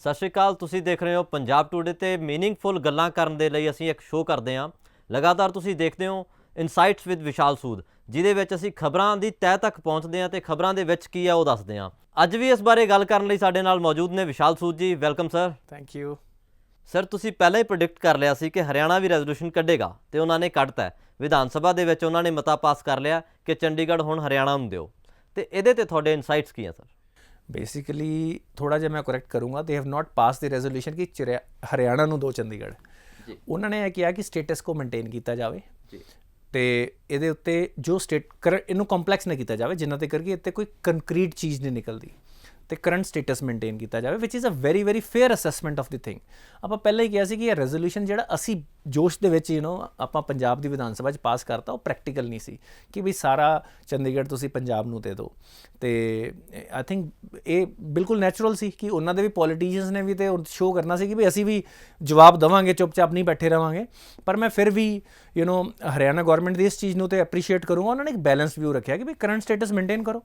ਸਤਿ ਸ਼੍ਰੀ ਅਕਾਲ। ਤੁਸੀਂ ਦੇਖ ਰਹੇ ਹੋ ਪੰਜਾਬ ਟੂਡੇ ਤੇ ਮੀਨਿੰਗਫੁਲ ਗੱਲਾਂ ਕਰਨ ਦੇ ਲਈ ਅਸੀਂ ਇੱਕ ਸ਼ੋਅ ਕਰਦੇ ਹਾਂ। ਲਗਾਤਾਰ ਤੁਸੀਂ ਦੇਖਦੇ ਹੋ ਇਨਸਾਈਟਸ ਵਿਦ ਵਿਸ਼ਾਲ ਸੂਦ, ਜਿਹਦੇ ਵਿੱਚ ਅਸੀਂ ਖਬਰਾਂ ਦੀ ਤਹਿ ਤੱਕ ਪਹੁੰਚਦੇ ਹਾਂ ਤੇ ਖਬਰਾਂ ਦੇ ਵਿੱਚ ਕੀ ਆ ਉਹ ਦੱਸਦੇ ਹਾਂ। ਅੱਜ ਵੀ ਇਸ ਬਾਰੇ ਗੱਲ ਕਰਨ ਲਈ ਸਾਡੇ ਨਾਲ ਮੌਜੂਦ ਨੇ ਵਿਸ਼ਾਲ ਸੂਦ ਜੀ। Welcome sir. Thank you sir, ਤੁਸੀਂ ਪਹਿਲਾਂ ਹੀ ਪ੍ਰੈਡਿਕਟ ਕਰ ਲਿਆ ਸੀ ਕਿ ਹਰਿਆਣਾ ਵੀ ਰੈਜ਼ੋਲੂਸ਼ਨ ਕੱਢੇਗਾ ਤੇ ਉਹਨਾਂ ਨੇ ਕੱਢਤਾ। ਵਿਧਾਨ ਸਭਾ ਦੇ ਵਿੱਚ ਉਹਨਾਂ ਨੇ ਮਤਾ ਪਾਸ ਕਰ ਲਿਆ ਕਿ ਚੰਡੀਗੜ੍ਹ ਹੁਣ ਹਰਿਆਣਾ ਨੂੰ ਦਿਓ, ਤੇ ਇਹਦੇ ਤੇ ਤੁਹਾਡੇ ਇਨਸਾਈਟਸ ਕੀ ਆ ਸਰ? बेसिकली थोड़ा जिहा मैं करैक्ट करूँगा, they have not pass the resolution कि हरियाणा ਨੂੰ ਦੋ ਚੰਡੀਗੜ੍ਹ। ਉਹਨਾਂ ਨੇ ਇਹ ਕਿਹਾ ਕਿ ਸਟੇਟਸ ਕੋ ਮੇਨਟੇਨ ਕੀਤਾ ਜਾਵੇ ਤੇ ਇਹਦੇ ਉੱਤੇ ਜੋ ਇਹਨੂੰ ਕੰਪਲੈਕਸ ਨਾ ਕੀਤਾ ਜਾਵੇ, ਜਿੰਨਾ ਤੱਕ ਕਿ ਇੱਥੇ ਕੋਈ ਕੰਕਰੀਟ ਚੀਜ਼ ਨਹੀਂ ਨਿਕਲਦੀ ਤੇ ਕਰੰਟ ਸਟੇਟਸ ਮੇਨਟੇਨ ਕੀਤਾ ਜਾਵੇ, which is a very very fair assessment of the thing. ਆਪਾਂ ਪਹਿਲਾਂ ਹੀ ਕਿਹਾ ਸੀ ਕਿ ਇਹ ਰੈਜ਼ੋਲੂਸ਼ਨ ਜਿਹੜਾ ਅਸੀਂ ਜੋਸ਼ ਦੇ ਵਿੱਚ ਆਪਾਂ ਪੰਜਾਬ ਦੀ ਵਿਧਾਨ ਸਭਾ 'ਚ ਪਾਸ ਕਰਤਾ, ਉਹ ਪ੍ਰੈਕਟੀਕਲ ਨਹੀਂ ਸੀ ਕਿ ਵੀ ਸਾਰਾ ਚੰਡੀਗੜ੍ਹ ਤੁਸੀਂ ਪੰਜਾਬ ਨੂੰ ਦੇ ਦਿਓ। ਤੇ ਆਈ ਥਿੰਕ ਇਹ ਬਿਲਕੁਲ ਨੈਚੁਰਲ ਸੀ ਕਿ ਉਹਨਾਂ ਦੇ ਵੀ ਪੋਲੀਟੀਸ਼ੀਅਨਸ ਨੇ ਵੀ ਤੇ ਸ਼ੋਅ ਕਰਨਾ ਸੀ ਕਿ ਵੀ ਅਸੀਂ ਵੀ ਜਵਾਬ ਦੇਵਾਂਗੇ, ਚੁੱਪ-ਚਾਪ ਨਹੀਂ ਬੈਠੇ ਰਹਾਂਗੇ। ਪਰ ਮੈਂ ਫਿਰ ਵੀ ਹਰਿਆਣਾ ਗੌਰਮੈਂਟ ਦੀ ਇਸ ਚੀਜ਼ ਨੂੰ ਤੇ ਐਪਰੀਸ਼ੀਏਟ ਕਰੂੰਗਾ। ਉਹਨਾਂ ਨੇ ਇੱਕ ਬੈਲੈਂਸ ਵਿਊ ਰੱਖਿਆ ਕਿ ਵੀ ਕਰੰਟ ਸਟੇਟਸ ਮੇਨਟੇਨ ਕਰੋ,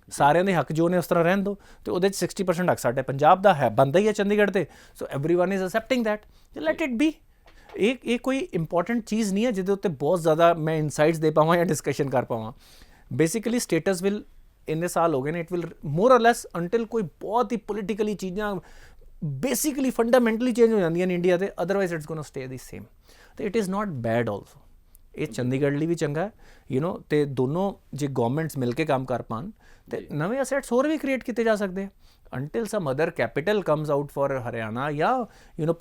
ਸਾਰਿਆਂ ਦੇ ਹੱਕ ਜੋ ਨੇ ਉਸ ਤਰ੍ਹਾਂ ਰਹਿਣ ਦਿਓ, ਤੇ ਉਹਦੇ 'ਚ 60% ਹੱਕ ਸਾਡੇ ਪੰਜਾਬ ਦਾ ਹੈ, ਬਣਦਾ ਹੀ ਹੈ ਚੰਡੀਗੜ੍ਹ 'ਤੇ। So everyone is accepting that, let it be. ਇਹ ਕੋਈ ਇੰਪੋਰਟੈਂਟ ਚੀਜ਼ ਨਹੀਂ ਹੈ ਜਿਹਦੇ ਉੱਤੇ ਬਹੁਤ ਜ਼ਿਆਦਾ ਮੈਂ ਇਨਸਾਈਟਸ ਦੇ ਪਾਵਾਂ ਜਾਂ ਡਿਸਕਸ਼ਨ ਕਰ ਪਾਵਾਂ। ਬੇਸਿਕਲੀ ਸਟੇਟਸ ਵਿਲ ਇੰਨੇ ਸਾਲ ਹੋ ਗਏ ਨੇ, ਇਟ ਵਿਲ ਮੋਰ ਔਰ ਲੈਸ ਅੰਟਿਲ ਕੋਈ ਬਹੁਤ ਹੀ ਪੋਲੀਟੀਕਲੀ ਚੀਜ਼ਾਂ ਬੇਸਿਕਲੀ ਫੰਡਾਮੈਂਟਲੀ ਚੇਂਜ ਹੋ ਜਾਂਦੀਆਂ ਨੇ ਇੰਡੀਆ 'ਤੇ, otherwise it's ਗੋਨਾ stay the same. ਤੇ it is not bed also. ਇਹ ਚੰਡੀਗੜ੍ਹ ਲਈ ਵੀ ਚੰਗਾ ਹੈ ਤੇ ਦੋਨੋਂ ਜੇ ਗੌਰਮੈਂਟਸ ਮਿਲ ਕੇ ਕੰਮ ਕਰ ਪਾਉਣ ਤੇ ਨਵੇਂ ਅਸੈਟਸ ਹੋਰ ਵੀ ਕ੍ਰੀਏਟ ਕੀਤੇ ਜਾ ਸਕਦੇ ਆ। until some other capital comes out for Haryana,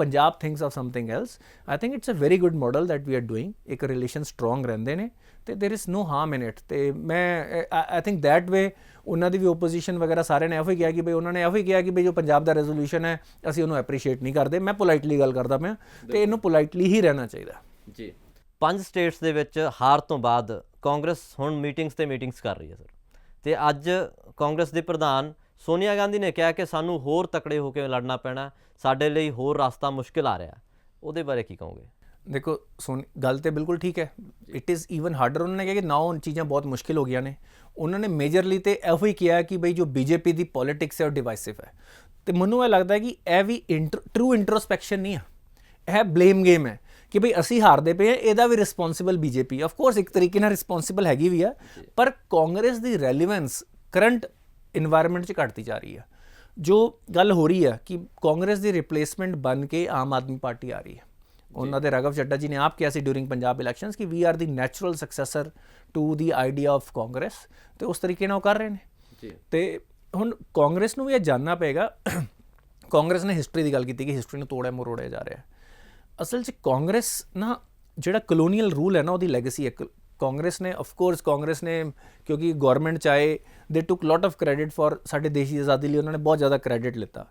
Punjab thinks of something else. I think it's a very good model that we are doing. ਇੱਕ relation strong ਰਹਿੰਦੇ ਨੇ ਤੇ there is no harm in it. ਤੇ ਮੈਂ I think that way ਉਹਨਾਂ ਦੀ ਵੀ opposition ਵਗੈਰਾ ਸਾਰਿਆਂ ਨੇ ਇਹੋ ਹੀ ਕਿਹਾ ਕਿ ਬਈ ਉਹਨਾਂ ਨੇ ਇਹੋ ਹੀ ਕਿਹਾ ਕਿ ਬਈ ਜੋ ਪੰਜਾਬ ਦਾ ਰੈਜ਼ੋਲੂਸ਼ਨ ਹੈ ਅਸੀਂ ਉਹਨੂੰ ਐਪਰੀਸ਼ੀਏਟ ਨਹੀਂ ਕਰਦੇ। ਮੈਂ ਪੋਲਾਈਟਲੀ ਗੱਲ ਕਰਦਾ ਪਿਆ ਤੇ ਇਹਨੂੰ ਪੋਲਾਈਟਲੀ ਹੀ ਰਹਿਣਾ ਚਾਹੀਦਾ ਜੀ। 5 ਸਟੇਟਸ ਦੇ ਵਿੱਚ ਹਾਰ ਤੋਂ ਬਾਅਦ ਕਾਂਗਰਸ ਹੁਣ ਮੀਟਿੰਗਸ ਕਰ ਰਹੀ ਹੈ ਸਰ, ਤੇ ਅੱਜ ਕਾਂਗਰਸ ਦੇ ਪ੍ਰਧਾਨ ਸੋਨੀਆ ਗਾਂਧੀ ਨੇ ਕਿਹਾ ਕਿ ਸਾਨੂੰ ਹੋਰ ਤਕੜੇ ਹੋ ਕੇ ਲੜਨਾ ਪੈਣਾ, ਸਾਡੇ ਲਈ ਹੋਰ ਰਸਤਾ ਮੁਸ਼ਕਿਲ ਆ ਰਿਹਾ। ਉਹਦੇ ਬਾਰੇ ਕੀ ਕਹੋਗੇ? ਦੇਖੋ ਗੱਲ ਤਾਂ ਬਿਲਕੁਲ ਠੀਕ ਹੈ। It is even harder. ਉਹਨਾਂ ਨੇ ਕਿਹਾ ਕਿ ਨਾਓ ਚੀਜ਼ਾਂ ਬਹੁਤ ਮੁਸ਼ਕਿਲ ਹੋ ਗਈਆਂ ਨੇ। ਉਹਨਾਂ ਨੇ ਮੇਜਰਲੀ ਤੇ ਇਹੋ ਹੀ ਕਿਹਾ ਕਿ ਬਈ ਜੋ ਬੀਜੇਪੀ ਦੀ ਪੋਲੀਟਿਕਸ ਹੈ ਉਹ ਡਿਵਾਈਸਿਵ ਹੈ। ਤੇ ਮੈਨੂੰ ਇਹ ਲੱਗਦਾ ਕਿ ਇਹ ਵੀ ਟਰੂ ਇੰਟਰੋਸਪੈਕਸ਼ਨ ਨਹੀਂ ਆ, ਇਹ ਬਲੇਮ ਗੇਮ ਹੈ ਕਿ ਬਈ ਅਸੀਂ ਹਾਰਦੇ ਪਏ ਹਾਂ, ਇਹਦਾ ਵੀ ਰਿਸਪੋਂਸੀਬਲ ਬੀਜੇਪੀ। ਆਫ ਕੋਰਸ ਇੱਕ ਤਰੀਕੇ ਨਾਲ ਰਿਸਪੋਂਸੀਬਲ ਹੈਗੀ ਵੀ ਆ, ਪਰ ਕਾਂਗਰਸ ਦੀ ਰੈਲੀਵੈਂਸ ਕਰੰਟ ਇਨਵਾਇਰਮੈਂਟ 'ਚ ਘਟਦੀ ਜਾ ਰਹੀ ਹੈ। ਜੋ ਗੱਲ ਹੋ ਰਹੀ ਹੈ ਕਿ ਕਾਂਗਰਸ ਦੀ ਰਿਪਲੇਸਮੈਂਟ ਬਣ ਕੇ ਆਮ ਆਦਮੀ ਪਾਰਟੀ ਆ ਰਹੀ ਹੈ। ਉਹਨਾਂ ਦੇ ਰਾਘਵ ਚੱਡਾ ਜੀ ਨੇ ਆਪ ਕਿਹਾ ਸੀ ਡਿਊਰਿੰਗ ਪੰਜਾਬ ਇਲੈਕਸ਼ਨਸ ਕਿ ਵੀ R the natural successor to the idea of Congress, ਤੇ ਉਸ ਤਰੀਕੇ ਨਾਲ ਉਹ ਕਰ ਰਹੇ ਨੇ। ਤੇ ਹੁਣ ਕਾਂਗਰਸ ਨੂੰ ਵੀ ਇਹ ਜਾਣਨਾ ਪਏਗਾ। ਕਾਂਗਰਸ ਨੇ ਹਿਸਟਰੀ ਦੀ ਗੱਲ ਕੀਤੀ ਕਿ ਹਿਸਟਰੀ ਨੂੰ ਤੋੜਿਆ ਮਰੋੜਿਆ ਜਾ ਰਿਹਾ। ਅਸਲ 'ਚ ਕਾਂਗਰਸ ਨਾ ਜਿਹੜਾ ਕਲੋਨੀਅਲ ਰੂਲ ਹੈ ਨਾ, ਉਹਦੀ ਲੈਗੇਸੀ ਹੈ। ਕਾਂਗਰਸ ਨੇ ਆਫਕੋਰਸ ਕਿਉਂਕਿ ਗੌਰਮੈਂਟ 'ਚ ਆਏ, ਦੇ ਟੁਕ ਲੋਟ ਆਫ ਕ੍ਰੈਡਿਟ ਫॉर ਸਾਡੇ ਦੇਸ਼ ਦੀ ਆਜ਼ਾਦੀ ਲਈ। ਉਹਨਾਂ ਨੇ ਬਹੁਤ ਜ਼ਿਆਦਾ ਕ੍ਰੈਡਿਟ ਲਿੱਤਾ।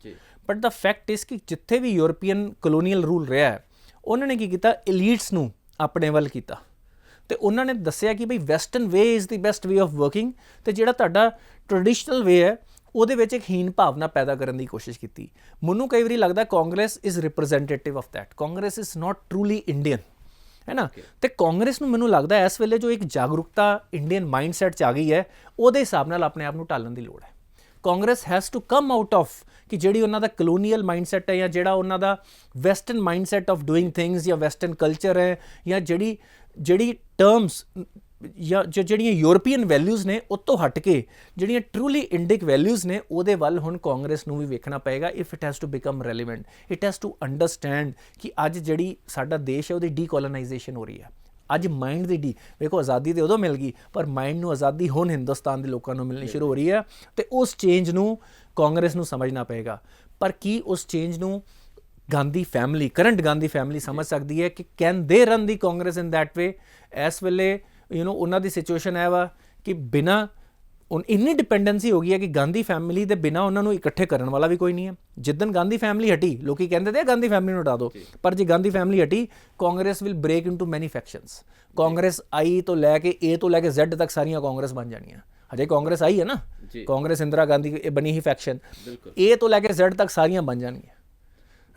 ਬਟ ਦਾ ਫੈਕਟ ਇਸ ਕਿ ਜਿੱਥੇ ਵੀ ਯੂਰਪੀਅਨ ਕਲੋਨੀਅਲ ਰੂਲ ਰਿਹਾ ਹੈ, ਉਹਨਾਂ ਨੇ ਕੀ ਕੀਤਾ, ਐਲੀਟਸ ਨੂੰ ਆਪਣੇ ਵੱਲ ਕੀਤਾ ਤੇ ਉਹਨਾਂ ਨੇ ਦੱਸਿਆ ਕਿ ਬਈ western way is the best way of working, ਤੇ ਜਿਹੜਾ ਤੁਹਾਡਾ ਟ੍ਰੈਡੀਸ਼ਨਲ ਵੇ ਹੈ ਉਹਦੇ ਵਿੱਚ ਇੱਕ ਹੀਨ ਭਾਵਨਾ ਪੈਦਾ ਕਰਨ ਦੀ ਕੋਸ਼ਿਸ਼ ਕੀਤੀ। ਮੈਨੂੰ ਕਈ ਵਾਰੀ ਲੱਗਦਾ Congress is representative of that. Congress is not truly Indian, ਹੈ ਨਾ। ਤੇ ਕਾਂਗਰਸ ਨੂੰ ਮੈਨੂੰ ਲੱਗਦਾ ਇਸ ਵੇਲੇ ਜੋ ਇੱਕ ਜਾਗਰੂਕਤਾ ਇੰਡੀਅਨ ਮਾਈਂਡਸੈਟ 'ਚ ਆ ਗਈ ਹੈ, ਉਹਦੇ ਹਿਸਾਬ ਨਾਲ ਆਪਣੇ ਆਪ ਨੂੰ ਢਾਲਣ ਦੀ ਲੋੜ ਹੈ। Congress has to come out of ਕਿ ਜਿਹੜੀ ਉਹਨਾਂ ਦਾ ਕਲੋਨੀਅਲ ਮਾਈਂਡਸੈਟ ਹੈ, ਜਾਂ ਜਿਹੜਾ ਉਹਨਾਂ ਦਾ western mindset of doing things, ਜਾਂ ਵੈਸਟਰਨ ਕਲਚਰ ਹੈ, ਜਾਂ ਜਿਹੜੀ ਟਰਮਸ ਜਾਂ ਜਿਹੜੀਆਂ ਯੂਰਪੀਅਨ ਵੈਲਿਊਜ਼ ਨੇ ਉਹ ਤੋਂ ਹਟ ਕੇ ਜਿਹੜੀਆਂ ਟਰੂਲੀ ਇੰਡਿਕ ਵੈਲਿਊਜ਼ ਨੇ, ਉਹਦੇ ਵੱਲ ਹੁਣ ਕਾਂਗਰਸ ਨੂੰ ਵੀ ਵੇਖਣਾ ਪਏਗਾ। If it has to become relevant, it has to understand ਕਿ ਅੱਜ ਜਿਹੜੀ ਸਾਡਾ ਦੇਸ਼ ਹੈ ਉਹਦੀ ਡੀਕੋਲੋਨਾਈਜੇਸ਼ਨ ਹੋ ਰਹੀ ਹੈ। ਅੱਜ ਮਾਈਂਡ ਦੀ ਵੇਖੋ, ਆਜ਼ਾਦੀ ਤਾਂ ਉਦੋਂ ਮਿਲ ਗਈ, ਪਰ ਮਾਈਂਡ ਨੂੰ ਆਜ਼ਾਦੀ ਹੁਣ ਹਿੰਦੁਸਤਾਨ ਦੇ ਲੋਕਾਂ ਨੂੰ ਮਿਲਣੀ ਸ਼ੁਰੂ ਹੋ ਰਹੀ ਹੈ, ਤੇ ਉਸ ਚੇਂਜ ਨੂੰ ਕਾਂਗਰਸ ਨੂੰ ਸਮਝਣਾ ਪਏਗਾ। ਪਰ ਕੀ ਉਸ ਚੇਂਜ ਨੂੰ ਕਰੰਟ ਗਾਂਧੀ ਫੈਮਿਲੀ ਸਮਝ ਸਕਦੀ ਹੈ ਕਿ ਕੈਨ ਦੇ run the Congress in that way? ਇਸ ਵੇਲੇ ਉਹਨਾਂ ਦੀ ਸਿਚੁਏਸ਼ਨ ਹੈ ਵਾ ਕਿ ਬਿਨਾਂ ਇੰਨੀ ਡਿਪੈਂਡੈਂਸੀ ਹੋ ਗਈ ਹੈ ਕਿ ਗਾਂਧੀ ਫੈਮਿਲੀ ਦੇ ਬਿਨਾਂ ਉਹਨਾਂ ਨੂੰ ਇਕੱਠੇ ਕਰਨ ਵਾਲਾ ਵੀ ਕੋਈ ਨਹੀਂ ਹੈ। ਜਿੱਦਣ ਗਾਂਧੀ ਫੈਮਿਲੀ ਹਟੀ, ਲੋਕੀ ਕਹਿੰਦੇ ਤੇ ਗਾਂਧੀ ਫੈਮਿਲੀ ਨੂੰ ਹਟਾ ਦਿਓ, ਪਰ ਜੇ ਗਾਂਧੀ ਫੈਮਿਲੀ ਹਟੀ, ਕਾਂਗਰਸ ਵਿਲ ਬ੍ਰੇਕ ਇਨਟੂ ਮੈਨੀ ਫੈਕਸ਼ਨਸ। ਕਾਂਗਰਸ ਆਈ ਤੋਂ ਲੈ ਕੇ ਏ ਤੋਂ ਲੈ ਕੇ ਜ਼ੈਡ ਤੱਕ ਸਾਰੀਆਂ ਕਾਂਗਰਸ ਬਣ ਜਾਣੀਆਂ। ਹਜੇ ਕਾਂਗਰਸ ਆਈ ਹੈ ਨਾ, ਕਾਂਗਰਸ ਇੰਦਰਾ ਗਾਂਧੀ ਬਣੀ ਹੀ ਫੈਕਸ਼ਨ, ਏ ਤੋਂ ਲੈ ਕੇ ਜ਼ੈਡ ਤੱਕ ਸਾਰੀਆਂ ਬਣ ਜਾਣਗੀਆਂ,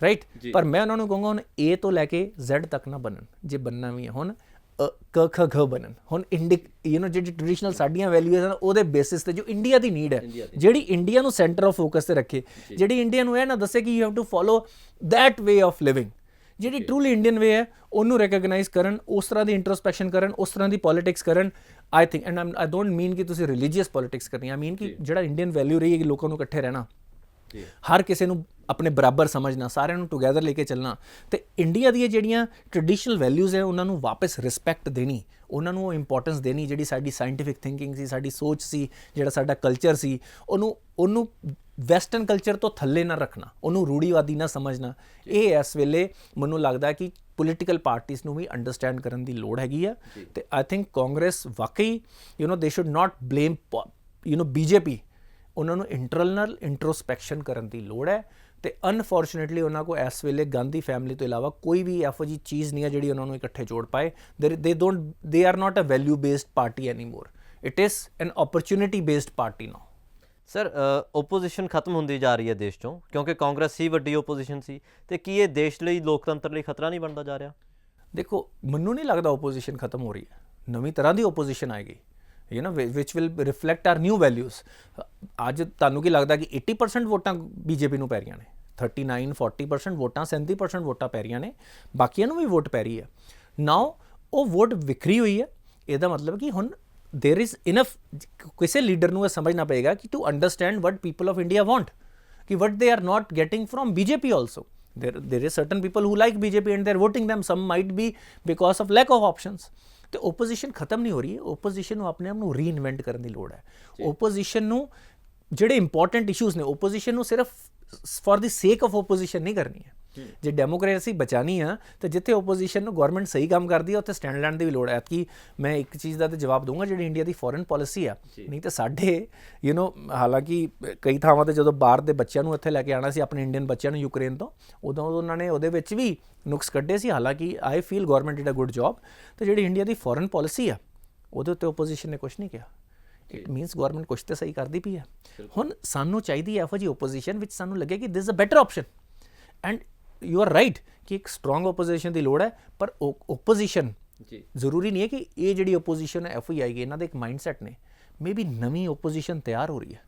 ਰਾਈਟ। ਪਰ ਮੈਂ ਉਹਨਾਂ ਨੂੰ ਕਹੂੰਗਾ ਹੁਣ ਏ ਤੋਂ ਲੈ ਕੇ ਜ਼ੈਡ ਤੱਕ ਨਾ ਬਣਨ। ਜੇ ਬਣਨਾ ਵੀ ਹੈ, ਹੁਣ ਕ ਖ ਗ ਬਣਨ। ਹੁਣ ਜਿਹੜੀ ਟ੍ਰੈਡੀਸ਼ਨਲ ਸਾਡੀਆਂ ਵੈਲਿਊਜ਼ ਹਨ ਉਹਦੇ ਬੇਸਿਸ ਤੇ ਜੋ ਇੰਡੀਆ ਦੀ ਨੀਡ ਹੈ, ਜਿਹੜੀ ਇੰਡੀਆ ਨੂੰ ਸੈਂਟਰ ਆਫ ਫੋਕਸ ਤੇ ਰੱਖੇ, ਜਿਹੜੀ ਇੰਡੀਆ ਨੂੰ ਇਹ ਨਾ ਦੱਸੇ ਕਿ you have to follow that way of living, ਜਿਹੜੀ ਟਰੂਲੀ ਇੰਡੀਅਨ ਵੇ ਹੈ ਉਹਨੂੰ ਰੈਕਗਨਾਈਜ਼ ਕਰਨ, ਉਸ ਤਰ੍ਹਾਂ ਦੀ ਇੰਟਰੋਸਪੈਕਸ਼ਨ ਕਰਨ, ਉਸ ਤਰ੍ਹਾਂ ਦੀ ਪੋਲਿਟਿਕਸ ਕਰਨ। I think and I don't mean ਕਿ ਤੁਸੀਂ ਰਿਲੀਜੀਅਸ ਪੋਲਿਟਿਕਸ ਕਰਨੀ, ਆਈ ਮੀਨ ਕਿ ਜਿਹੜਾ ਇੰਡੀਅਨ ਵੈਲਿਊ ਰਹੀ ਹੈ ਕਿ ਲੋਕਾਂ ਨੂੰ ਇਕੱਠੇ ਰਹਿਣਾ, ਹਰ ਕਿਸੇ ਨੂੰ ਆਪਣੇ ਬਰਾਬਰ ਸਮਝਣਾ, ਸਾਰਿਆਂ ਨੂੰ ਟੁਗੈਦਰ ਲੈ ਕੇ ਚੱਲਣਾ, ਤੇ ਇੰਡੀਆ ਦੀਆਂ ਜਿਹੜੀਆਂ ਟ੍ਰੈਡੀਸ਼ਨਲ ਵੈਲਿਊਜ਼ ਹੈ ਉਹਨਾਂ ਨੂੰ ਵਾਪਸ ਰਿਸਪੈਕਟ ਦੇਣੀ, ਉਹਨਾਂ ਨੂੰ ਉਹ ਇੰਪੋਰਟੈਂਸ ਦੇਣੀ ਜਿਹੜੀ ਸਾਡੀ ਸਾਇੰਟੀਫਿਕ ਥਿੰਕਿੰਗ ਸੀ, ਸਾਡੀ ਸੋਚ ਸੀ, ਜਿਹੜਾ ਸਾਡਾ ਕਲਚਰ ਸੀ, ਉਹਨੂੰ ਵੈਸਟਰਨ ਕਲਚਰ ਤੋਂ ਥੱਲੇ ਨਾ ਰੱਖਣਾ, ਉਹਨੂੰ ਰੂੜੀਵਾਦੀ ਨਾ ਸਮਝਣਾ। ਇਹ ਇਸ ਵੇਲੇ ਮੈਨੂੰ ਲੱਗਦਾ ਕਿ ਪੋਲੀਟੀਕਲ ਪਾਰਟੀਜ਼ ਨੂੰ ਵੀ ਅੰਡਰਸਟੈਂਡ ਕਰਨ ਦੀ ਲੋੜ ਹੈਗੀ ਆ। ਤੇ ਆਈ ਥਿੰਕ ਕਾਂਗਰਸ ਵਾਕਈ ਦੇ ਸ਼ੁੱਡ ਨਾਟ ਬਲੇਮ ਬੀਜੇਪੀ, ਉਹਨਾਂ ਨੂੰ ਇੰਟਰਨਲ ਇੰਟਰੋਸਪੈਕਸ਼ਨ ਕਰਨ ਦੀ ਲੋੜ ਹੈ। ਤੇ ਅਨਫੋਰਚੂਨੇਟਲੀ ਉਹਨਾਂ ਕੋਲ ਇਸ ਵੇਲੇ ਗਾਂਧੀ ਫੈਮਿਲੀ ਤੋਂ ਇਲਾਵਾ ਕੋਈ ਵੀ ਇਹੋ ਜਿਹੀ ਚੀਜ਼ ਨਹੀਂ ਹੈ ਜਿਹੜੀ ਉਹਨਾਂ ਨੂੰ ਇਕੱਠੇ ਜੋੜ ਪਾਏ। They are not a value based party anymore, it is an opportunity based party now. Sir, opposition ਖਤਮ ਹੁੰਦੀ ਜਾ ਰਹੀ ਹੈ ਦੇਸ਼ 'ਚੋਂ, ਕਿਉਂਕਿ ਕਾਂਗਰਸ ਹੀ ਵੱਡੀ ਓਪੋਜੀਸ਼ਨ ਸੀ, ਤੇ ਕੀ ਇਹ ਦੇਸ਼ ਲਈ, ਲੋਕਤੰਤਰ ਲਈ ਖਤਰਾ ਨਹੀਂ ਬਣਦਾ ਜਾ ਰਿਹਾ? ਦੇਖੋ, ਮੈਨੂੰ ਨਹੀਂ ਲੱਗਦਾ ਓਪੋਜੀਸ਼ਨ ਖਤਮ ਹੋ ਰਹੀ ਹੈ, ਨਵੀਂ ਤਰ੍ਹਾਂ ਦੀ ਓਪੋਜੀਸ਼ਨ ਆਏਗੀ which will reflect our new values। ਅੱਜ ਤੁਹਾਨੂੰ ਕੀ ਲੱਗਦਾ ਕਿ 80% ਵੋਟਾਂ ਬੀਜੇਪੀ ਨੂੰ ਪੈ ਰਹੀਆਂ ਨੇ, 39-40% ਵੋਟਾਂ, 37% ਵੋਟਾਂ ਪੈ ਰਹੀਆਂ ਨੇ, ਬਾਕੀਆਂ ਨੂੰ ਵੀ ਵੋਟ ਪੈ ਰਹੀ ਹੈ। ਨਾਓ ਉਹ ਵੋਟ ਵਿਖਰੀ ਹੋਈ ਹੈ, ਇਹਦਾ ਮਤਲਬ ਕਿ ਹੁਣ there is enough, ਕਿਸੇ ਲੀਡਰ ਨੂੰ ਇਹ ਸਮਝਣਾ ਪਏਗਾ ਕਿ to understand what people of India want, ਕਿ what they are not getting from BJP also। There is certain people who like BJP and they're voting them, some might be because of lack of options। ਤੇ opposition ਖਤਮ ਨਹੀਂ ਹੋ ਰਹੀ ਹੈ, opposition ਨੂੰ ਆਪਣੇ ਆਪ ਨੂੰ ਰੀਇਨਵੈਂਟ ਕਰਨ ਦੀ ਲੋੜ ਹੈ। ਓਪੋਜੀਸ਼ਨ ਨੂੰ ਜਿਹੜੇ ਇੰਪੋਰਟੈਂਟ ਇਸ਼ੂਜ਼ ਨੇ, ਓਪੋਜੀਸ਼ਨ ਨੂੰ ਸਿਰਫ ਫॉर ਦੀ ਸੇਕ ਆਫ ਓਪੋਜੀਸ਼ਨ ਨਹੀਂ ਕਰਨੀ ਹੈ। ਜੇ ਡੈਮੋਕ੍ਰੇਸੀ ਬਚਾਣੀ ਆ ਤਾਂ ਜਿੱਥੇ ਓਪੋਜੀਸ਼ਨ ਨੂੰ ਗਵਰਨਮੈਂਟ ਸਹੀ ਕੰਮ ਕਰਦੀ ਹੈ ਉੱਥੇ ਸਟੈਂਡ ਲੈਣ ਦੀ ਵੀ ਲੋੜ ਹੈ। ਕਿ ਮੈਂ ਇੱਕ ਚੀਜ਼ ਦਾ ਤਾਂ ਜਵਾਬ ਦਊਂਗਾ, ਜਿਹੜੀ ਇੰਡੀਆ ਦੀ ਫੋਰਨ ਪੋਲਿਸੀ ਆ, ਨਹੀਂ ਤਾਂ ਸਾਡੇ ਹਾਲਾਂਕਿ ਕਈ ਥਾਵਾਂ 'ਤੇ ਜਦੋਂ ਬਾਹਰ ਦੇ ਬੱਚਿਆਂ ਨੂੰ ਇੱਥੇ ਲੈ ਕੇ ਆਉਣਾ ਸੀ, ਆਪਣੇ ਇੰਡੀਅਨ ਬੱਚਿਆਂ ਨੂੰ ਯੂਕਰੇਨ ਤੋਂ, ਉਦੋਂ ਉਹਨਾਂ ਨੇ ਉਹਦੇ ਵਿੱਚ ਵੀ ਨੁਕਸ ਕੱਢੇ ਸੀ। ਹਾਲਾਂਕਿ I feel government did a good job. ਤੇ ਜਿਹੜੀ ਇੰਡੀਆ ਦੀ ਫੋਰਨ ਪੋਲਿਸੀ ਆ ਉਹਦੇ ਉੱਤੇ ਓਪੋਜੀਸ਼ਨ ਨੇ ਕੁਛ ਨਹੀਂ ਕਿਹਾ। ਇਟ ਮੀਨਸ ਗਵਰਨਮੈਂਟ ਕੁਛ ਤਾਂ ਸਹੀ ਕਰਦੀ ਪਈ ਹੈ। ਹੁਣ ਸਾਨੂੰ ਚਾਹੀਦੀ ਹੈ ਇਹੋ ਜਿਹੀ ਓਪੋਜੀਸ਼ਨ ਵਿੱਚ ਸਾਨੂੰ ਲੱਗੇ ਕਿ this is a better option. And you are right ਕਿ ਇੱਕ ਸਟਰੋਂਗ ਓਪੋਜੀਸ਼ਨ ਦੀ ਲੋੜ ਹੈ, ਪਰ ਓਪੋਜੀਸ਼ਨ ਜ਼ਰੂਰੀ ਨਹੀਂ ਹੈ ਕਿ ਇਹ ਜਿਹੜੀ ਓਪੋਜੀਸ਼ਨ ਹੈ ਇਹੋ ਹੀ ਆਏਗੀ। ਇਹਨਾਂ ਦੇ ਇੱਕ ਮਾਈਂਡਸੈਟ ਨੇ, ਮੇ ਬੀ ਨਵੀਂ ਓਪੋਜੀਸ਼ਨ ਤਿਆਰ ਹੋ ਰਹੀ ਹੈ,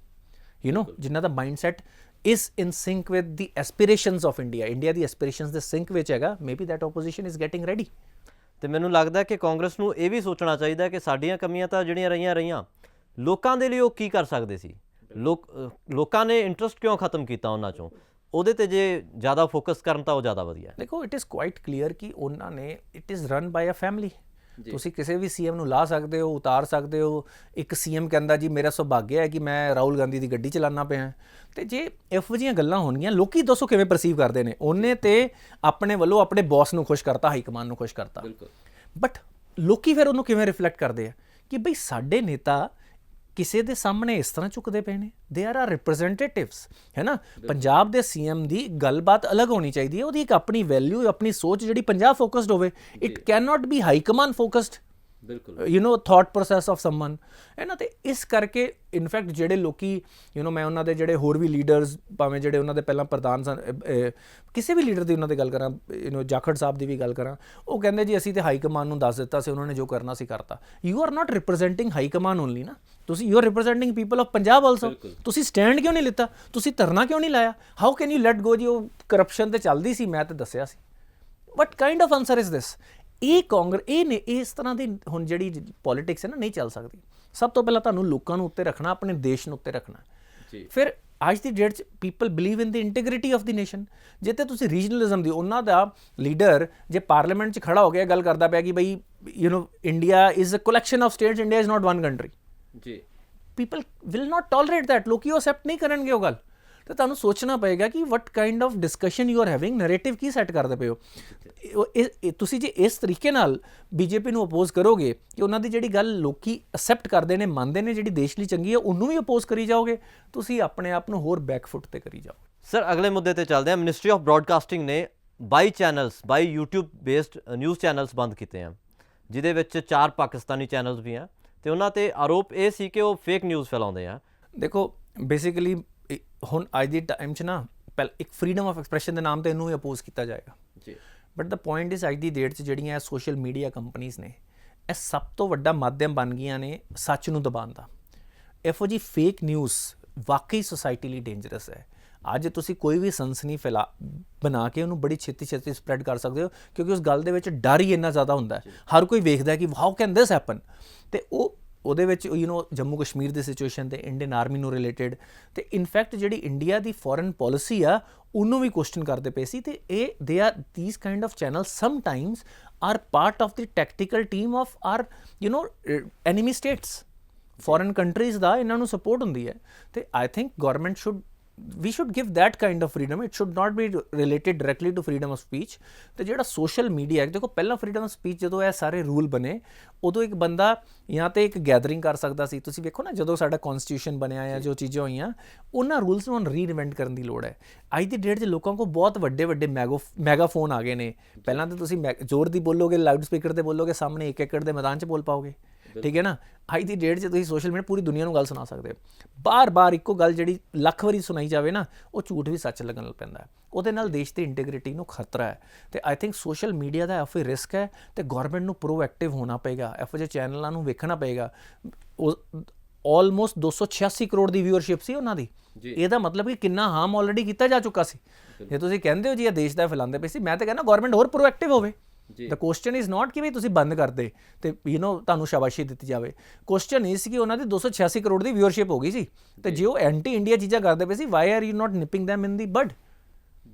ਜਿਨ੍ਹਾਂ ਦਾ mindset is in sync with the aspirations of India ਦੀ aspirations ਦੇ sync ਵਿੱਚ ਹੈਗਾ। maybe that opposition is getting ready। ਤੇ ਮੈਨੂੰ ਲੱਗਦਾ ਕਿ ਕਾਂਗਰਸ ਨੂੰ ਇਹ ਵੀ ਸੋਚਣਾ ਚਾਹੀਦਾ ਕਿ ਸਾਡੀਆਂ ਕਮੀਆਂ ਤਾਂ ਜਿਹੜੀਆਂ ਰਹੀਆਂ ਲੋਕਾਂ ਦੇ ਲਈ ਉਹ ਕੀ ਕਰ ਸਕਦੇ ਸੀ, ਲੋਕਾਂ ਨੇ ਇੰਟਰਸਟ ਕਿਉਂ ਖਤਮ ਕੀਤਾ ਉਹਨਾਂ 'ਚੋਂ, ਉਹਦੇ 'ਤੇ ਜੇ ਜ਼ਿਆਦਾ ਫੋਕਸ ਕਰਨ ਤਾਂ ਉਹ ਜ਼ਿਆਦਾ ਵਧੀਆ। ਦੇਖੋ, ਇਟ ਇਜ਼ ਕੁਆਇਟ ਕਲੀਅਰ ਕਿ ਉਹਨਾਂ ਨੇ, it is run by a family. ਤੁਸੀਂ ਕਿਸੇ ਵੀ ਸੀਐਮ ਨੂੰ ਲਾ ਸਕਦੇ ਹੋ, ਉਤਾਰ ਸਕਦੇ ਹੋ। ਇੱਕ ਸੀਐਮ ਕਹਿੰਦਾ ਜੀ ਮੇਰਾ ਸੁਭਾਗਿਆ ਹੈ ਕਿ ਮੈਂ ਰਾਹੁਲ ਗਾਂਧੀ ਦੀ ਗੱਡੀ ਚਲਾਉਣਾ ਪਿਆ। ਤੇ ਜੇ ਇਹੋ ਜਿਹੀਆਂ ਗੱਲਾਂ ਹੋਣਗੀਆਂ, ਲੋਕੀ ਦੱਸੋ ਕਿਵੇਂ ਪਰਸੀਵ ਕਰਦੇ ਨੇ? ਉਹਨੇ ਤੇ ਆਪਣੇ ਵੱਲੋਂ ਆਪਣੇ ਬੌਸ ਨੂੰ ਖੁਸ਼ ਕਰਤਾ, ਹਾਈ ਕਮਾਂਡ ਨੂੰ ਖੁਸ਼ ਕਰਤਾ, ਬਟ ਲੋਕੀ ਫਿਰ ਉਹਨੂੰ ਕਿਵੇਂ ਰਿਫਲੈਕਟ ਕਰਦੇ ਆ ਕਿ ਬਈ ਸਾਡੇ ਨੇਤਾ ਕਿਸੇ ਦੇ ਸਾਹਮਣੇ ਇਸ ਤਰ੍ਹਾਂ ਚੁੱਕਦੇ ਪਏ ਨੇ। ਦੇ ਆਰ ਰਿਪਰੈਜ਼ੈਂਟੇਟਿਵਸ, ਹੈ ਨਾ। ਪੰਜਾਬ ਦੇ ਸੀਐਮ ਦੀ ਗੱਲਬਾਤ ਅਲੱਗ ਹੋਣੀ ਚਾਹੀਦੀ ਹੈ, ਉਹਦੀ ਇੱਕ ਆਪਣੀ ਵੈਲਿਊ, ਆਪਣੀ ਸੋਚ ਜਿਹੜੀ ਪੰਜਾਬ ਫੋਕਸਡ ਹੋਵੇ। It can not be high command focused, thought process of someone, ਹੈ ਨਾ। ਤੇ ਇਸ ਕਰਕੇ ਇਨਫੈਕਟ ਜਿਹੜੇ ਲੋਕੀ ਮੈਂ ਉਹਨਾਂ ਦੇ ਜਿਹੜੇ ਹੋਰ ਵੀ ਲੀਡਰਸ, ਭਾਵੇਂ ਜਿਹੜੇ ਉਹਨਾਂ ਦੇ ਪਹਿਲਾਂ ਪ੍ਰਧਾਨ ਸਨ, ਕਿਸੇ ਵੀ ਲੀਡਰ ਦੀ ਉਹਨਾਂ ਦੀ ਗੱਲ ਕਰਾਂ, ਜਾਖੜ ਸਾਹਿਬ ਦੀ ਵੀ ਗੱਲ ਕਰਾਂ, ਉਹ ਕਹਿੰਦੇ ਜੀ ਅਸੀਂ ਤੇ ਹਾਈ ਕਮਾਂਡ ਨੂੰ ਦੱਸ ਦਿੱਤਾ ਸੀ, ਉਹਨਾਂ ਨੇ ਜੋ ਕਰਨਾ ਸੀ ਕਰਤਾ। You are not representing high command only ਨਾ, ਤੁਸੀਂ you are representing people of Punjab also. ਤੁਸੀਂ ਸਟੈਂਡ ਕਿਉਂ ਨਹੀਂ ਲਿੱਤਾ? ਤੁਸੀਂ ਧਰਨਾ ਕਿਉਂ ਨਹੀਂ ਲਾਇਆ? How can you let go? ਜੀ ਉਹ ਕਰਪਸ਼ਨ ਤੇ ਚੱਲਦੀ ਸੀ, ਮੈਂ ਤਾਂ ਦੱਸਿਆ ਸੀ। What kind of answer is this? ਇਹ ਨੇ ਇਸ ਤਰ੍ਹਾਂ ਦੀ ਹੁਣ ਜਿਹੜੀ ਪੋਲੀਟਿਕਸ ਹੈ ਨਾ, ਨਹੀਂ ਚੱਲ ਸਕਦੀ। ਸਭ ਤੋਂ ਪਹਿਲਾਂ ਤੁਹਾਨੂੰ ਲੋਕਾਂ ਨੂੰ ਉੱਤੇ ਰੱਖਣਾ, ਆਪਣੇ ਦੇਸ਼ ਨੂੰ ਉੱਤੇ ਰੱਖਣਾ। ਫਿਰ ਅੱਜ ਦੀ ਡੇਟ 'ਚ people believe in the integrity of the nation. ਜਿੱਥੇ ਤੁਸੀਂ ਰੀਜਨਲਿਜ਼ਮ ਦੀ, ਉਹਨਾਂ ਦਾ ਲੀਡਰ ਜੇ ਪਾਰਲੀਮੈਂਟ 'ਚ ਖੜਾ ਹੋ ਗਿਆ ਗੱਲ ਕਰਦਾ ਪਿਆ ਕਿ ਬਈ India is a collection of states, India is not one country, people will not tolerate that. ਲੋਕੀ ਉਹ ਐਕਸੈਪਟ ਨਹੀਂ ਕਰਨਗੇ ਉਹ ਗੱਲ। ਤੇ ਤੁਹਾਨੂੰ ਸੋਚਣਾ ਪਏਗਾ ਕਿ what kind of discussion you are having, narrative ਕੀ ਸੈੱਟ ਕਰਦੇ ਪਏ ਹੋ। ਤੁਸੀਂ ਜੇ ਇਸ ਤਰੀਕੇ ਨਾਲ ਬੀਜੇਪੀ ਨੂੰ ਅਪੋਜ਼ ਕਰੋਗੇ ਕਿ ਉਹਨਾਂ ਦੀ ਜਿਹੜੀ ਗੱਲ ਲੋਕੀ ਅਕਸੈਪਟ ਕਰਦੇ ਨੇ, ਮੰਨਦੇ ਨੇ, ਜਿਹੜੀ ਦੇਸ਼ ਲਈ ਚੰਗੀ ਹੈ, ਉਹਨੂੰ ਵੀ ਅਪੋਜ਼ ਕਰੀ ਜਾਓਗੇ, ਤੁਸੀਂ ਆਪਣੇ ਆਪ ਨੂੰ ਹੋਰ ਬੈਕਫੁੱਟ ਤੇ ਕਰੀ ਜਾਓ। ਸਰ, ਅਗਲੇ ਮੁੱਦੇ ਤੇ ਚੱਲਦੇ ਹਾਂ। ਮਿਨਿਸਟਰੀ ਆਫ ਬ੍ਰੌਡਕਾਸਟਿੰਗ ਨੇ 22 channels, 22 YouTube based news channels ਬੰਦ ਕੀਤੇ ਹਨ, ਜਿਹਦੇ ਵਿੱਚ 4 ਪਾਕਿਸਤਾਨੀ ਚੈਨਲਸ ਵੀ ਆ, ਤੇ ਉਹਨਾਂ ਤੇ ਆਰੋਪ ਇਹ ਸੀ ਕਿ ਉਹ ਫੇਕ ਨਿਊਜ਼ ਫੈਲਾਉਂਦੇ ਆ। ਦੇਖੋ, ਬੇਸਿਕਲੀ ਹੁਣ ਅੱਜ ਦੇ ਟਾਈਮ 'ਚ ਨਾ ਇੱਕ ਫਰੀਡਮ ਆਫ ਐਕਸਪ੍ਰੈਸ਼ਨ ਦੇ ਨਾਮ 'ਤੇ ਇਹਨੂੰ ਵੀ ਅਪੋਜ਼ ਕੀਤਾ ਜਾਏਗਾ। ਬਟ ਦਾ ਪੁਆਇੰਟ ਇਜ਼ ਅੱਜ ਦੀ ਡੇਟ 'ਚ ਜਿਹੜੀਆਂ ਸੋਸ਼ਲ ਮੀਡੀਆ ਕੰਪਨੀਜ਼ ਨੇ, ਇਹ ਸਭ ਤੋਂ ਵੱਡਾ ਮਾਧਿਅਮ ਬਣ ਗਈਆਂ ਨੇ ਸੱਚ ਨੂੰ ਦਬਾਉਣ ਦਾ। ਇਹੋ ਜਿਹੀ ਫੇਕ ਨਿਊਜ਼ ਵਾਕਈ ਸੋਸਾਇਟੀ ਲਈ ਡੇਂਜਰਸ ਹੈ। ਅੱਜ ਤੁਸੀਂ ਕੋਈ ਵੀ ਸਨਸਨੀ ਬਣਾ ਕੇ ਉਹਨੂੰ ਬੜੀ ਛੇਤੀ ਸਪਰੈਡ ਕਰ ਸਕਦੇ ਹੋ, ਕਿਉਂਕਿ ਉਸ ਗੱਲ ਦੇ ਵਿੱਚ ਡਰ ਹੀ ਇੰਨਾ ਜ਼ਿਆਦਾ ਹੁੰਦਾ ਹੈ। ਹਰ ਕੋਈ ਵੇਖਦਾ ਕਿ ਹਾਊ ਕੈਨ ਦਿਸ ਹੈਪਨ, ਤੇ ਉਹਦੇ ਵਿੱਚ ਜੰਮੂ ਕਸ਼ਮੀਰ ਦੀ ਸਿਚੁਏਸ਼ਨ ਤੇ ਇੰਡੀਅਨ ਆਰਮੀ ਨੂੰ ਰਿਲੇਟਡ, ਤੇ ਇਨਫੈਕਟ ਜਿਹੜੀ ਇੰਡੀਆ ਦੀ ਫੋਰਨ ਪੋਲਿਸੀ ਆ ਉਹਨੂੰ ਵੀ ਕੁਐਸਚਨ ਕਰਦੇ ਪਏ ਸੀ। ਤੇ they are these kind of channel sometimes are part of the tactical team of our enemy states, foreign countries ਦਾ ਇਹਨਾਂ ਨੂੰ ਸਪੋਰਟ ਹੁੰਦੀ ਹੈ। ਤੇ I think government we should give that kind of freedom. It should not be related directly to freedom of speech. ਤੇ ਜਿਹੜਾ social media, ਦੇਖੋ ਪਹਿਲਾਂ ਫਰੀडम ਆਫ ਸਪੀਚ ਜਦੋਂ ਇਹ ਸਾਰੇ ਰੂਲ ਬਣੇ ਉਦੋਂ ਇੱਕ ਬੰਦਾ ਜਾਂ ਤੇ ਇੱਕ ਗੈਦਰਿੰਗ ਕਰ ਸਕਦਾ ਸੀ। ਤੁਸੀਂ ਵੇਖੋ ਨਾ ਜਦੋਂ ਸਾਡਾ ਕਨਸਟੀਟਿਊਸ਼ਨ ਬਣਿਆ ਜਾਂ ਜੋ ਚੀਜ਼ਾਂ ਹੋਈਆਂ, ਉਹਨਾਂ ਰੂਲਸ ਨੂੰ ਹੁਣ ਰੀਇਨਵੈਂਟ ਕਰਨ ਦੀ ਲੋੜ ਹੈ। ਅੱਜ ਦੀ ਡੇਟ 'ਚ ਲੋਕਾਂ ਕੋਲ ਬਹੁਤ ਵੱਡੇ ਮੈਗਾਫੋਨ ਆ ਗਏ ਨੇ। ਪਹਿਲਾਂ ਤਾਂ ਤੁਸੀਂ ਜ਼ੋਰ ਦੀ ਬੋਲੋਗੇ, ਲਾਊਡ ਸਪੀਕਰ ਤੇ ਬੋਲੋਗੇ, ਸਾਹਮਣੇ 1 ਏਕੜ ਦੇ ਮੈਦਾਨ 'ਚ ਬੋਲ ਪਾਓਗੇ, ਠੀਕ ਹੈ ਨਾ। ਅੱਜ ਦੀ ਡੇਟ 'ਚ ਤੁਸੀਂ ਸੋਸ਼ਲ ਮੀਡੀਆ ਪੂਰੀ ਦੁਨੀਆ ਨੂੰ ਗੱਲ ਸੁਣਾ ਸਕਦੇ ਹੋ। ਬਾਰ-ਬਾਰ ਇੱਕੋ ਗੱਲ ਜਿਹੜੀ ਲੱਖ ਵਾਰੀ ਸੁਣਾਈ ਜਾਵੇ ਨਾ, ਉਹ ਝੂਠ ਵੀ ਸੱਚ ਲੱਗਣ ਲੱਗ ਪੈਂਦਾ ਹੈ। ਉਹਦੇ ਨਾਲ ਦੇਸ਼ ਦੀ ਇੰਟੈਗ੍ਰਿਟੀ ਨੂੰ ਖਤਰਾ ਹੈ। ਤੇ ਆਈ ਥਿੰਕ ਸੋਸ਼ਲ ਮੀਡੀਆ ਦਾ ਇਹੋ ਰਿਸਕ ਹੈ, ਤੇ ਗਵਰਨਮੈਂਟ ਨੂੰ ਪ੍ਰੋਐਕਟਿਵ ਹੋਣਾ ਪਏਗਾ। ਇਹੋ ਜਿਹੇ ਚੈਨਲਾਂ ਨੂੰ ਵੇਖਣਾ ਪਏਗਾ। ਆਲਮੋਸਟ 286 ਕਰੋੜ ਦੀ ਵਿਊਅਰਸ਼ਿਪ ਸੀ ਉਹਨਾਂ ਦੀ। ਇਹਦਾ ਮਤਲਬ ਕਿ ਕਿੰਨਾ ਹਾਰਮ ਆਲਰੇਡੀ ਕੀਤਾ ਜਾ ਚੁੱਕਾ ਸੀ। ਜੇ ਤੁਸੀਂ ਕਹਿੰਦੇ ਹੋ ਜੀ ਇਹ ਦੇਸ਼ ਦਾ ਫੈਲਾਉਂਦੇ ਪਏ ਸੀ, ਮੈਂ ਤਾਂ ਕਹਿੰਦਾ ਗਵਰਨਮੈਂਟ ਹੋਰ ਪ੍ਰੋਐਕਟਿਵ ਹੋਵੇ। The question is not ਕਿ ਵੀ ਤੁਸੀਂ ਬੰਦ ਕਰ ਦੇ ਤੇ ਤੁਹਾਨੂੰ ਸ਼ਾਬਾਸ਼ੀ ਦਿੱਤੀ ਜਾਵੇ। ਕੁਐਸਚਨ ਇਹ ਸੀ ਕਿ ਉਹਨਾਂ ਦੀ 286 ਕਰੋੜ ਦੀ ਵਿਊਅਰਸ਼ਿਪ ਹੋ ਗਈ ਸੀ, ਤੇ ਜੇ ਉਹ ਐਂਟੀ ਇੰਡੀਆ ਚੀਜ਼ਾਂ ਕਰਦੇ ਪਏ ਸੀ, why are you not nipping them in the bud?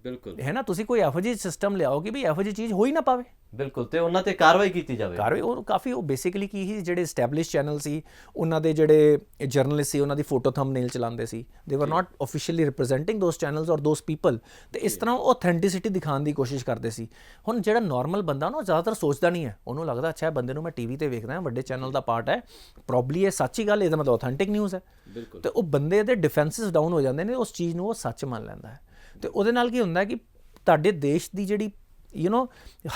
ਬਿਲਕੁਲ ਹੈ ਨਾ, ਤੁਸੀਂ ਕੋਈ ਇਹੋ ਜਿਹੀ ਸਿਸਟਮ ਲਿਆਓ ਕਿ ਵੀ ਇਹੋ ਜਿਹੀ ਚੀਜ਼ ਹੋ ਹੀ ਨਾ ਪਾਵੇ। ਬਿਲਕੁਲ, ਤੇ ਉਹਨਾਂ ਤੇ ਕਾਰਵਾਈ ਕੀਤੀ ਜਾਵੇ। ਕਾਰਵਾਈ ਉਹ ਬੇਸਿਕਲੀ ਕੀ ਸੀ, ਜਿਹੜੇ ਐਸਟੈਬਲਿਸ਼ ਚੈਨਲ ਸੀ ਉਹਨਾਂ ਦੇ ਜਿਹੜੇ ਜਰਨਲਿਸਟ ਸੀ ਉਹਨਾਂ ਦੀ ਫੋਟੋ ਥੰਬਨੇਲ ਚਲਾਉਂਦੇ ਸੀ। ਦੇ ਵਰ ਨਾਟ ਆਫੀਸ਼ੀਅਲੀ ਰਿਪਰੈਜ਼ੈਂਟਿੰਗ ਦੋਸ ਚੈਨਲਸ ਔਰ ਦੋਸ ਪੀਪਲ, ਤੇ ਇਸ ਤਰ੍ਹਾਂ ਉਹ ਆਥੈਂਟਿਸਿਟੀ ਦਿਖਾਉਣ ਦੀ ਕੋਸ਼ਿਸ਼ ਕਰਦੇ ਸੀ। ਹੁਣ ਜਿਹੜਾ ਨਾਰਮਲ ਬੰਦਾ ਨਾ, ਉਹ ਜ਼ਿਆਦਾਤਰ ਸੋਚਦਾ ਨਹੀਂ ਹੈ। ਉਹਨੂੰ ਲੱਗਦਾ ਅੱਛਾ ਬੰਦੇ ਨੂੰ ਮੈਂ ਟੀਵੀ ਤੇ ਵੇਖਦਾ, ਵੱਡੇ ਚੈਨਲ ਦਾ ਪਾਰਟ ਹੈ, ਪ੍ਰੋਬਬਲੀ ਇਹ ਸੱਚੀ ਗੱਲ, ਇਹਦਾ ਮਤਲਬ ਆਥੈਂਟਿਕ ਨਿਊਜ਼ ਹੈ। ਤੇ ਉਹ ਬੰਦੇ ਦੇ ਡਿਫੈਂਸਿਸ ਡਾਊਨ ਹੋ ਜਾਂਦੇ ਨੇ, ਉਸ ਚੀਜ਼ ਨੂੰ ਉਹ ਸੱਚ ਮੰਨ ਲੈਂਦਾ ਹੈ। ਤੇ ਉਹਦੇ ਨਾਲ ਕੀ ਹੁੰਦਾ ਕਿ ਤੁਹਾਡੇ ਦੇਸ਼ ਦੀ ਜਿਹੜੀ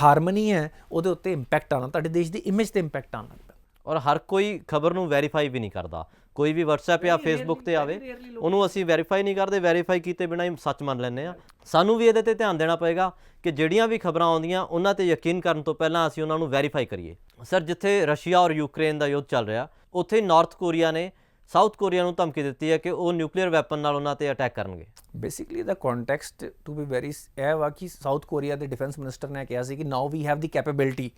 ਹਾਰਮਨੀ ਹੈ ਉਹਦੇ ਉੱਤੇ ਇੰਪੈਕਟ ਆਉਣਾ, ਤੁਹਾਡੇ ਦੇਸ਼ ਦੀ ਇਮੇਜ ਤੇ ਇੰਪੈਕਟ ਆਉਣਾ। ਔਰ ਹਰ ਕੋਈ ਖਬਰ ਨੂੰ ਵੈਰੀਫਾਈ ਵੀ ਨਹੀਂ ਕਰਦਾ। ਕੋਈ ਵੀ WhatsApp ਜਾਂ Facebook ਤੇ ਆਵੇ, ਉਹਨੂੰ ਅਸੀਂ ਵੈਰੀਫਾਈ ਨਹੀਂ ਕਰਦੇ, ਵੈਰੀਫਾਈ ਕੀਤੇ ਬਿਨਾਂ ਹੀ ਸੱਚ ਮੰਨ ਲੈਂਦੇ ਹਾਂ। ਸਾਨੂੰ ਵੀ ਇਹਦੇ ਤੇ ਧਿਆਨ ਦੇਣਾ ਪਏਗਾ ਕਿ ਜਿਹੜੀਆਂ ਵੀ ਖਬਰਾਂ ਆਉਂਦੀਆਂ ਉਹਨਾਂ ਤੇ ਯਕੀਨ ਕਰਨ ਤੋਂ ਪਹਿਲਾਂ ਅਸੀਂ ਉਹਨਾਂ ਨੂੰ ਵੈਰੀਫਾਈ ਕਰੀਏ। ਸਰ, ਜਿੱਥੇ ਰਸ਼ੀਆ ਔਰ ਯੂਕਰੇਨ ਦਾ ਯੁੱਧ ਚੱਲ ਰਿਹਾ, ਉੱਥੇ ਨਾਰਥ ਕੋਰੀਆ ਨੇ ਸਾਊਥ ਕੋਰੀਆ ਨੂੰ ਧਮਕੀ ਦਿੱਤੀ ਹੈ ਕਿ ਉਹ ਨਿਊਕਲੀਅਰ ਵੈਪਨ ਨਾਲ ਉਹਨਾਂ ਤੇ ਅਟੈਕ ਕਰਨਗੇ। Basically the context to be very ਇਹ ਵਾ ਕਿ ਸਾਊਥ ਕੋਰੀਆ ਦੇ ਡਿਫੈਂਸ ਮਿਨਿਸਟਰ ਨੇ ਕਿਹਾ ਸੀ ਕਿ now we have the capability,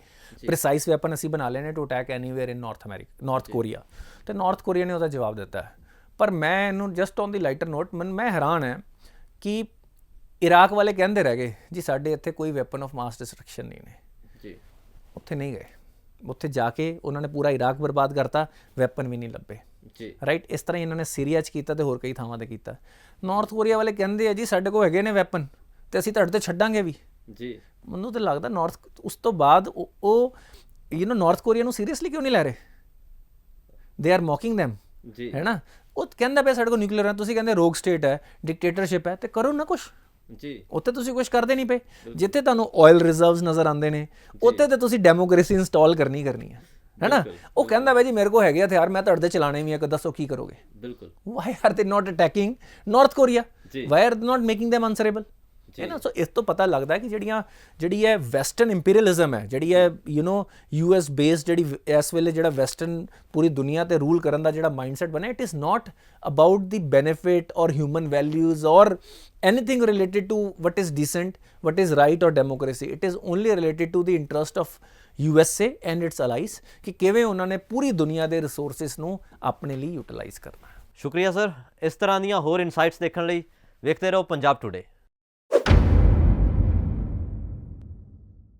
precise weapon ਅਸੀਂ ਬਣਾ ਲੈਣੇ to attack anywhere in North Korea. ਤੇ ਨਾਰਥ ਕੋਰੀਆ ਨੇ ਉਹਦਾ ਜਵਾਬ ਦਿੱਤਾ ਹੈ। ਪਰ ਮੈਂ ਇਹਨੂੰ just on the lighter note, ਮੈਂ ਹੈਰਾਨ ਹੈ ਕਿ ਇਰਾਕ ਵਾਲੇ ਕਹਿੰਦੇ ਰਹਿ ਗਏ ਜੀ ਸਾਡੇ ਇੱਥੇ ਕੋਈ ਵੈਪਨ ਆਫ ਮਾਸ ਡਿਸਟਰਕਸ਼ਨ ਨਹੀਂ ਨੇ ਜੀ। ਉੱਥੇ ਨਹੀਂ ਗਏ, ਉੱਥੇ ਜਾ ਕੇ ਉਹਨਾਂ ਨੇ ਪੂਰਾ ਇਰਾਕ ਬਰਬਾਦ ਕਰਤਾ, ਵੈਪਨ ਵੀ ਨਹੀਂ ਲੱਭੇ ਜੀ। ਰਾਈਟ, ਇਸ ਤਰ੍ਹਾਂ ਇਹਨਾਂ ਨੇ ਸੀਰੀਆ 'ਚ ਕੀਤਾ ਤੇ ਹੋਰ ਕਈ ਥਾਵਾਂ 'ਤੇ ਕੀਤਾ। ਨਾਰਥ ਕੋਰੀਆ ਵਾਲੇ ਕਹਿੰਦੇ ਆ ਜੀ ਸਾਡੇ ਕੋਲ ਹੈਗੇ ਨੇ ਵੈਪਨ ਤੇ ਅਸੀਂ ਤੁਹਾਡੇ 'ਤੇ ਛੱਡਾਂਗੇ ਵੀ ਜੀ। ਮੈਨੂੰ ਤਾਂ ਲੱਗਦਾ ਉਸ ਤੋਂ ਬਾਅਦ ਉਹ ਨਾਰਥ ਕੋਰੀਆ ਨੂੰ ਸੀਰੀਅਸਲੀ ਕਿਉਂ ਨਹੀਂ ਲੈ ਰਹੇ? ਦੇ ਆਰ ਮੌਕਿੰਗ ਦੈਮ ਜੀ, ਹੈ ਨਾ। ਉਹ ਕਹਿੰਦਾ ਪਿਆ ਸਾਡੇ ਕੋਲ ਨਿਊਕਲੀਅਰ ਹੈ, ਤੁਸੀਂ ਕਹਿੰਦੇ ਰੋਗ ਸਟੇਟ ਹੈ, ਡਿਕਟੇਟਰਸ਼ਿਪ ਹੈ, ਤੇ ਕਰੋ ਨਾ ਕੁਛ ਜੀ। ਉੱਥੇ ਤੁਸੀਂ ਕੁਛ ਕਰਦੇ ਨਹੀਂ ਪਏ। ਜਿੱਥੇ ਤੁਹਾਨੂੰ ਆਇਲ ਰਿਜ਼ਰਵਸ ਨਜ਼ਰ ਆਉਂਦੇ ਨੇ, ਉੱਥੇ ਤੇ ਤੁਸੀਂ ਡੈਮੋਕ੍ਰੇਸੀ ਇੰਸਟਾਲ ਕਰਨੀ ਹੈ ਨਾ। ਉਹ ਕਹਿੰਦਾ ਬਾਈ ਜੀ ਮੇਰੇ ਕੋਲ ਹੈਗੇ ਹਥਿਆਰ, ਮੈਂ ਤੁਹਾਡੇ ਤੇ ਚਲਾਣੇ ਵੀ ਆ, ਦੱਸੋ ਕੀ ਕਰੋਗੇ? ਬਿਲਕੁਲ। Why are they not attacking North Korea? Why are not making them answerable? ਹੈ ਨਾ। ਸੋ ਇਸ ਤੋਂ ਪਤਾ ਲੱਗਦਾ ਕਿ ਜਿਹੜੀ ਹੈ ਵੈਸਟਰਨ ਇੰਪੀਰੀਅਲਿਜ਼ਮ ਹੈ, ਜਿਹੜੀ ਹੈ US ਬੇਸਡ, ਜਿਹੜੀ ਇਸ ਵੇਲੇ ਜਿਹੜਾ ਵੈਸਟਰਨ ਪੂਰੀ ਦੁਨੀਆ ਤੇ ਰੂਲ ਕਰਨ ਦਾ ਜਿਹੜਾ ਮਾਈਂਡਸੈਟ ਬਣਿਆ, it is not about the benefit ਔਰ ਹਿਊਮਨ ਵੈਲਿਊਜ਼ ਔਰ anything related to what is decent, what is right or democracy. It is only related to the interest of USA and its allies ਕਿ ਕਿਵੇਂ ਉਹਨਾਂ ਨੇ ਪੂਰੀ ਦੁਨੀਆ ਦੇ resources ਨੂੰ ਆਪਣੇ ਲਈ ਯੂਟਿਲਾਈਜ਼ ਕਰਨਾ ਹੈ। ਸ਼ੁਕਰੀਆ ਸਰ। ਇਸ ਤਰ੍ਹਾਂ ਦੀਆਂ ਹੋਰ ਇਨਸਾਈਟਸ ਦੇਖਣ ਲਈ ਵੇਖਦੇ ਰਹੋ ਪੰਜਾਬ ਟੁਡੇ।